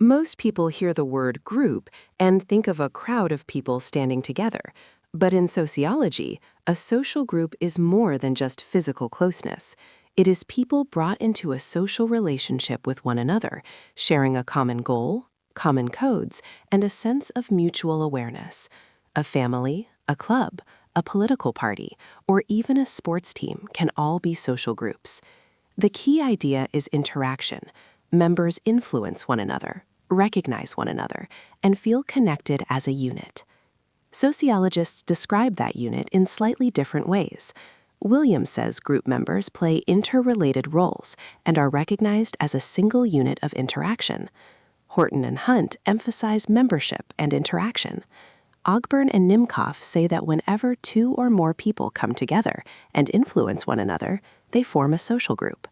Most people hear the word group and think of a crowd of people standing together. But in sociology, a social group is more than just physical closeness. It is people brought into a social relationship with one another, sharing a common goal, common codes, and a sense of mutual awareness. A family, a club, a political party, or even a sports team can all be social groups. The key idea is interaction. Members influence one another, recognize one another, and feel connected as a unit. Sociologists describe that unit in slightly different ways. Williams says group members play interrelated roles and are recognized as a single unit of interaction. Horton and Hunt emphasize membership and interaction. Ogburn and Nimkoff say that whenever two or more people come together and influence one another, they form a social group.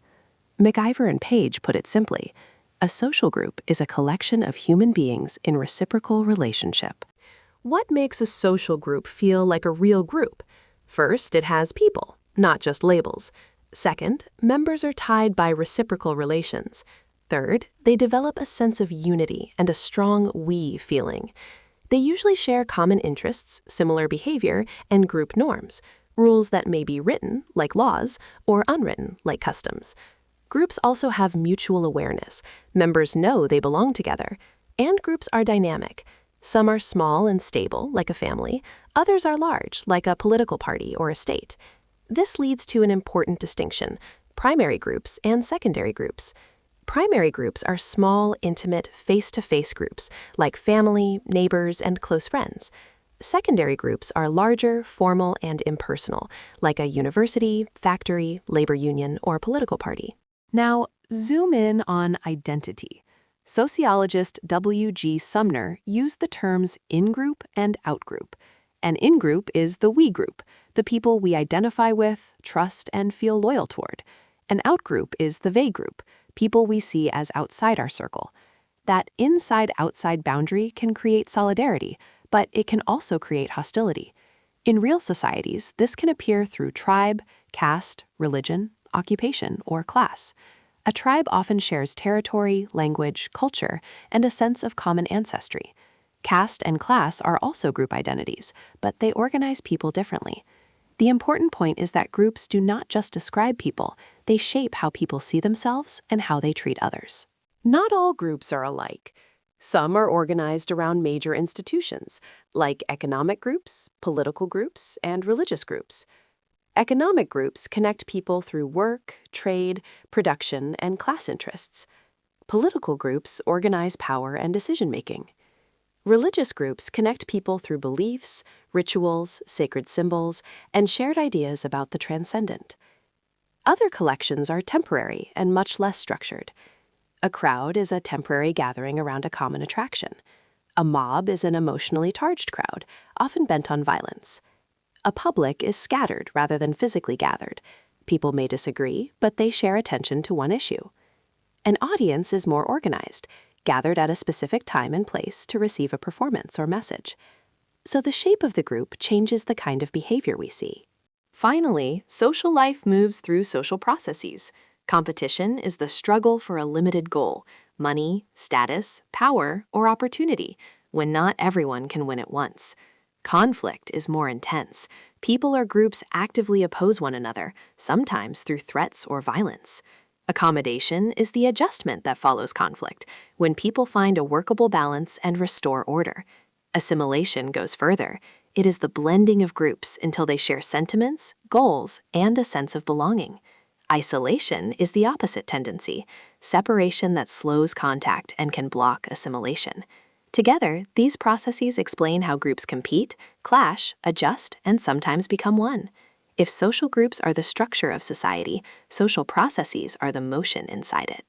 McIver and Page put it simply: a social group is a collection of human beings in reciprocal relationship. What makes a social group feel like a real group? First, it has people, not just labels. Second, members are tied by reciprocal relations. Third, they develop a sense of unity and a strong we feeling. They usually share common interests, similar behavior, and group norms, rules that may be written, like laws, or unwritten, like customs. Groups also have mutual awareness. Members know they belong together. And groups are dynamic. Some are small and stable, like a family. Others are large, like a political party or a state. This leads to an important distinction: primary groups and secondary groups. Primary groups are small, intimate, face-to-face groups, like family, neighbors, and close friends. Secondary groups are larger, formal, and impersonal, like a university, factory, labor union, or political party. Now, zoom in on identity. Sociologist W.G. Sumner used the terms in-group and out-group. An in-group is the we group, the people we identify with, trust, and feel loyal toward. An out-group is the they group, people we see as outside our circle. That inside-outside boundary can create solidarity, but it can also create hostility. In real societies, this can appear through tribe, caste, religion, occupation, or class. A tribe often shares territory, language, culture, and a sense of common ancestry. Caste and class are also group identities, but they organize people differently. The important point is that groups do not just describe people, they shape how people see themselves and how they treat others. Not all groups are alike. Some are organized around major institutions, like economic groups, political groups, and religious groups. Economic groups connect people through work, trade, production, and class interests. Political groups organize power and decision-making. Religious groups connect people through beliefs, rituals, sacred symbols, and shared ideas about the transcendent. Other collections are temporary and much less structured. A crowd is a temporary gathering around a common attraction. A mob is an emotionally charged crowd, often bent on violence. A public is scattered rather than physically gathered. People may disagree, but they share attention to one issue. An audience is more organized, gathered at a specific time and place to receive a performance or message. So the shape of the group changes the kind of behavior we see. Finally, social life moves through social processes. Competition is the struggle for a limited goal: money, status, power, or opportunity, when not everyone can win at once. Conflict is more intense. People or groups actively oppose one another, sometimes through threats or violence. Accommodation is the adjustment that follows conflict, when people find a workable balance and restore order. Assimilation goes further. It is the blending of groups until they share sentiments, goals, and a sense of belonging. Isolation is the opposite tendency, separation that slows contact and can block assimilation. Together, these processes explain how groups compete, clash, adjust, and sometimes become one. If social groups are the structure of society, social processes are the motion inside it.